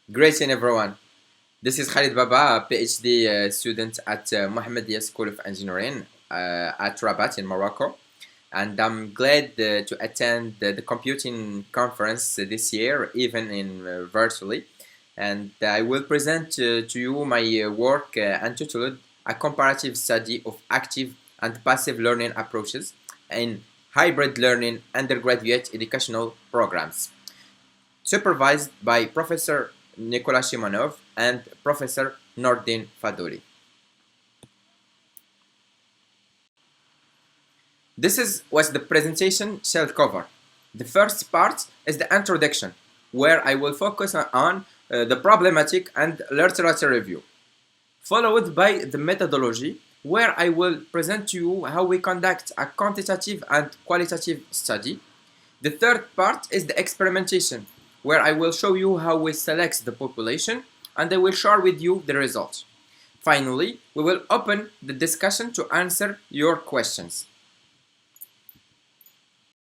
Greeting everyone. This is Khalid Baba, a PhD student at Mohammed VI School of Engineering at Rabat in Morocco. And I'm glad to attend the computing conference this year, even in virtually. And I will present to you my work entitled A Comparative Study of Active and Passive Learning Approaches in Hybrid Learning Undergraduate Educational Programs, supervised by Professor Nicolas Shimonov and Professor Nordin Fadouli. This is what the presentation shall cover. The first part is the introduction, where I will focus on the problematic and literature review, followed by the methodology, where I will present to you how we conduct a quantitative and qualitative study. The third part is the experimentation, where I will show you how we select the population and I will share with you the results. Finally, we will open the discussion to answer your questions.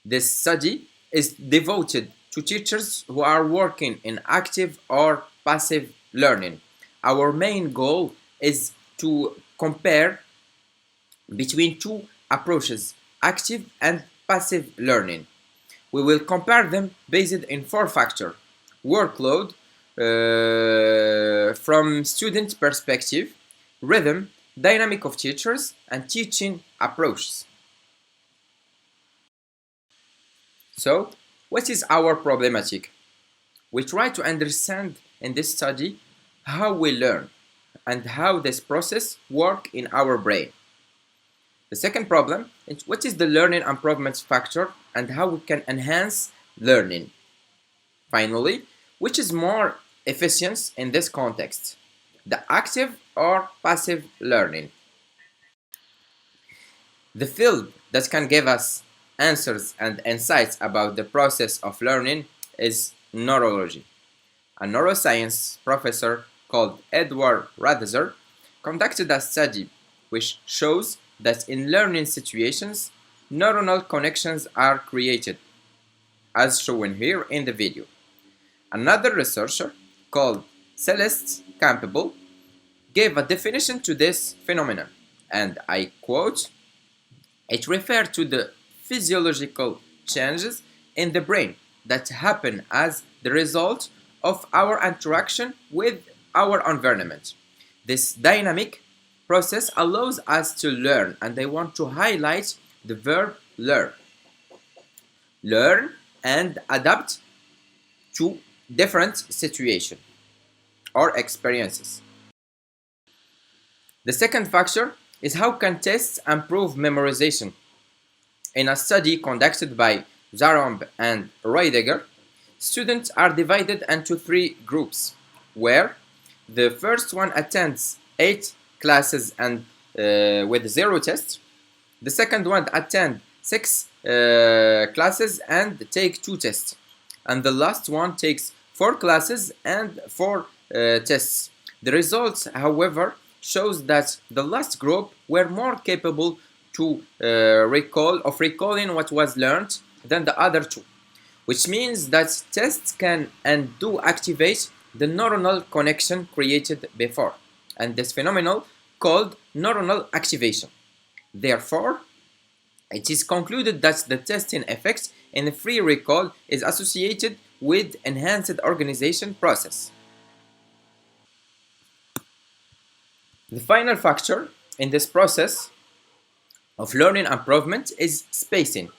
This study is devoted to teachers who are working in active or passive learning. Our main goal is to compare between two approaches, active and passive learning. We will compare them based in four factors: workload from student perspective, rhythm, dynamic of teachers, and teaching approaches. So, what is our problematic? We try to understand in this study how we learn and how this process works in our brain. The second problem is what is the learning improvement factor and how we can enhance learning. Finally, which is more efficient in this context, the active or passive learning? The field that can give us answers and insights about the process of learning is neurology. A neuroscience professor called Edward Ratzer conducted a study which shows that in learning situations, neuronal connections are created, as shown here in the video. Another researcher called Celeste Campbell gave a definition to this phenomenon, and I quote, "It refers to the physiological changes in the brain that happen as the result of our interaction with our environment. This dynamic process allows us to learn," and I want to highlight the verb learn. Learn and adapt to different situations or experiences. The second factor is how can tests improve memorization. In a study conducted by Zaromb and Reidegger, students are divided into three groups, where the first one attends 8 classes and with 0 tests. The second one attends 6 classes and take 2 tests. And the last one takes 4 classes and 4 tests. The results, however, shows that the last group were more capable to recalling what was learned than the other two, which means that tests can and do activate the neuronal connection created before, and this phenomenon called neuronal activation. Therefore, it is concluded that the testing effect in the free recall is associated with enhanced organization process. The final factor in this process of learning improvement is spacing.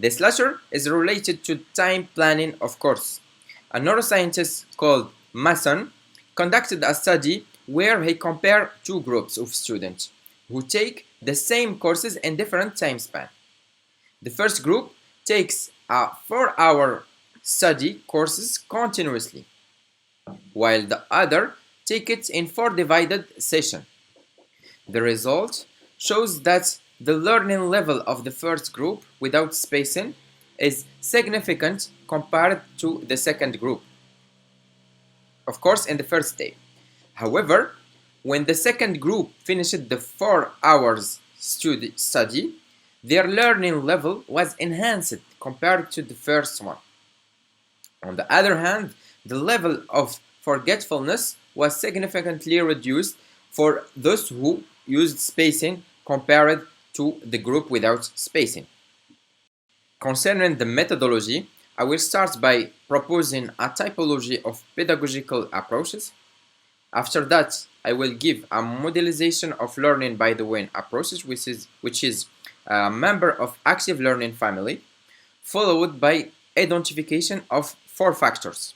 This latter is related to time planning, of course. A neuroscientist called Mason conducted a study where he compared two groups of students who take the same courses in different time span. The first group takes a 4-hour study courses continuously, while the other take it in 4 divided sessions. The result shows that the learning level of the first group without spacing is significant compared to the second group, of course in the first day. However, when the second group finished the 4 hours study, their learning level was enhanced compared to the first one. On the other hand, the level of forgetfulness was significantly reduced for those who used spacing compared to the group without spacing. Concerning the methodology, I will start by proposing a typology of pedagogical approaches. After that, I will give a modelization of learning by doing approaches, which is a member of active learning family, followed by identification of 4 factors: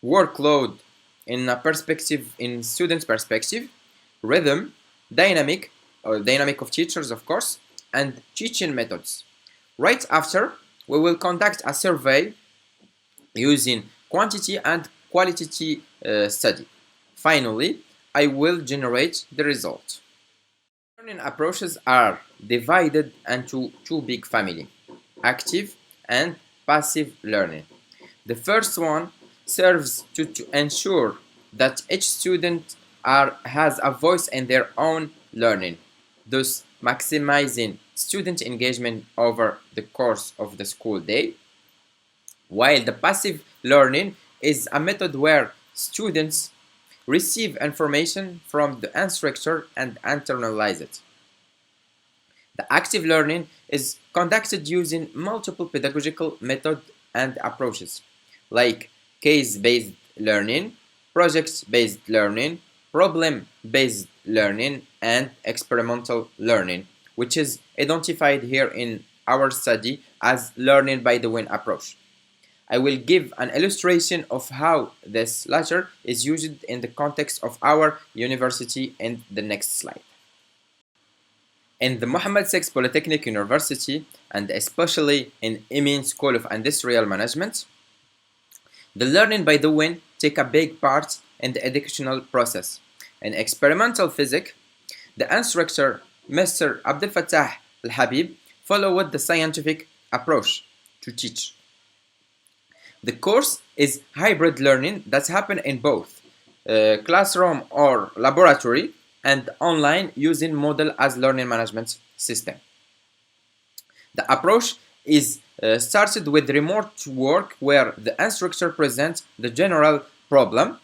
workload in students' perspective, rhythm, dynamic of teachers, of course, and teaching methods. Right after, we will conduct a survey using quantity and qualitative study. Finally, I will generate the result. Learning approaches are divided into 2 big families: active and passive learning. The first one serves to ensure that each student has a voice in their own learning, thus maximizing student engagement over the course of the school day, while the passive learning is a method where students receive information from the instructor and internalize it. The active learning is conducted using multiple pedagogical methods and approaches, like case-based learning, project-based learning, problem-based learning, and experimental learning, which is identified here in our study as learning by doing approach. I will give an illustration of how this latter is used in the context of our university in the next slide. In the Mohammed VI Polytechnic University, and especially in Emin School of Industrial Management, the learning by doing take a big part in the educational process. In experimental physics, the instructor, Mr. Abdel Fattah Al-Habib, followed the scientific approach to teach. The course is hybrid learning that happens in both classroom or laboratory and online using Moodle as learning management system. The approach is started with remote work where the instructor presents the general problem.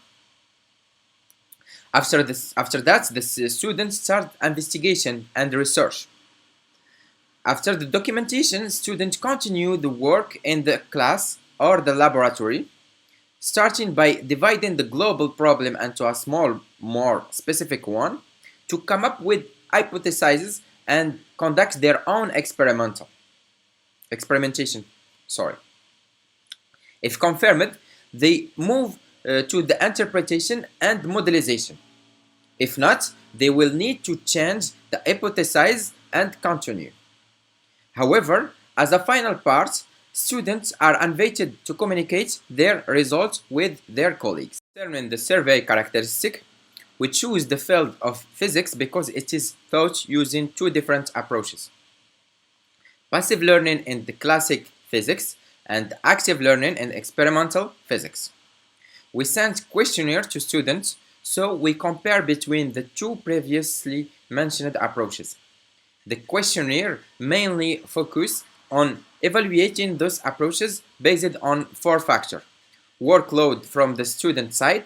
After that, the students start investigation and research. After the documentation, students continue the work in the class or the laboratory, starting by dividing the global problem into a small, more specific one to come up with hypotheses and conduct their own experimentation. If confirmed, they move to the interpretation and modelization. If not, they will need to change the hypothesis and continue. However, as a final part, students are invited to communicate their results with their colleagues. Determine the survey characteristic. We choose the field of physics because it is taught using 2 different approaches: passive learning in the classic physics and active learning in experimental physics. We sent questionnaire to students, so we compare between the 2 previously mentioned approaches. The questionnaire mainly focuses on evaluating those approaches based on 4 factors: workload from the student side,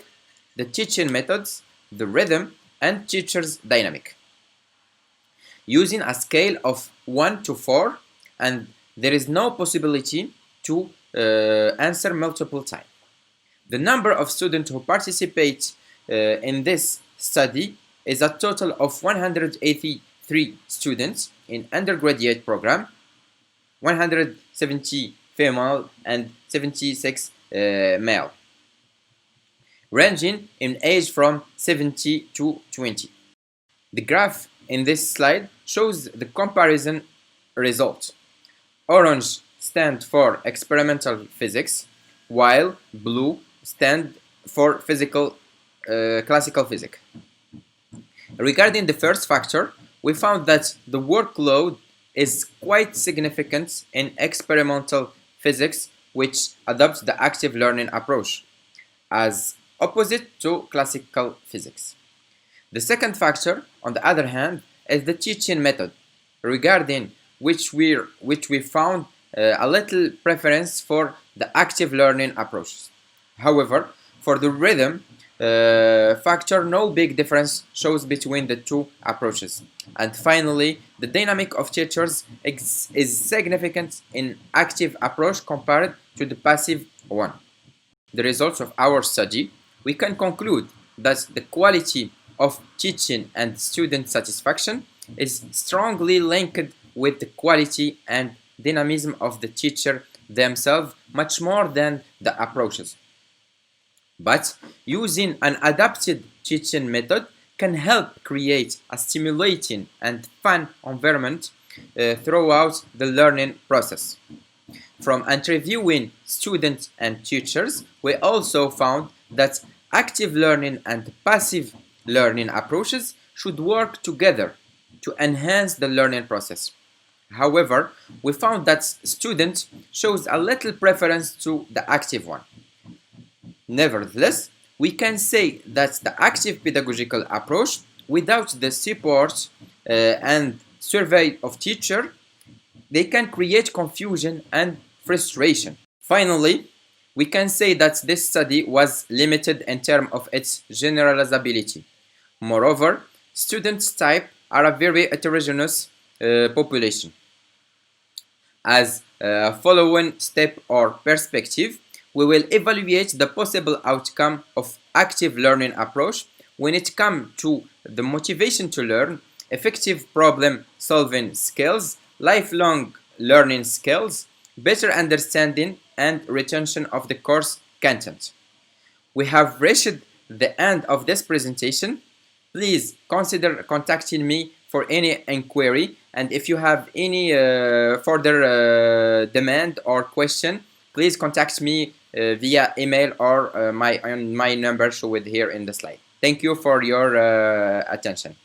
the teaching methods, the rhythm, and teacher's dynamic, using a scale of 1 to 4, and there is no possibility to answer multiple times. The number of students who participate in this study is a total of 183 students in undergraduate program, 170 female and 76 male, ranging in age from 70 to 20. The graph in this slide shows the comparison results. Orange stands for experimental physics, while blue stands for classical physics. Regarding the first factor, we found that the workload is quite significant in experimental physics, which adopts the active learning approach, as opposite to classical physics. The second factor, on the other hand, is the teaching method, regarding which we found a little preference for the active learning approach. However, for the rhythm factor, no big difference shows between the two approaches. And finally, the dynamic of teachers is significant in active approach compared to the passive one. The results of our study, we can conclude that the quality of teaching and student satisfaction is strongly linked with the quality and dynamism of the teacher themselves, much more than the approaches. But using an adapted teaching method can help create a stimulating and fun environment throughout the learning process. From interviewing students and teachers, we also found that active learning and passive learning approaches should work together to enhance the learning process. However, we found that students shows a little preference to the active one. Nevertheless, we can say that the active pedagogical approach, without the support and survey of teacher, they can create confusion and frustration. Finally, we can say that this study was limited in terms of its generalizability. Moreover, student type are a very heterogeneous population. As a following step or perspective, we will evaluate the possible outcome of active learning approach when it comes to the motivation to learn, effective problem solving skills, lifelong learning skills, better understanding and retention of the course content. We have reached the end of this presentation. Please consider contacting me for any inquiry, and if you have any further demand or question, please contact me via email or my number shown here in the slide. Thank you for your attention.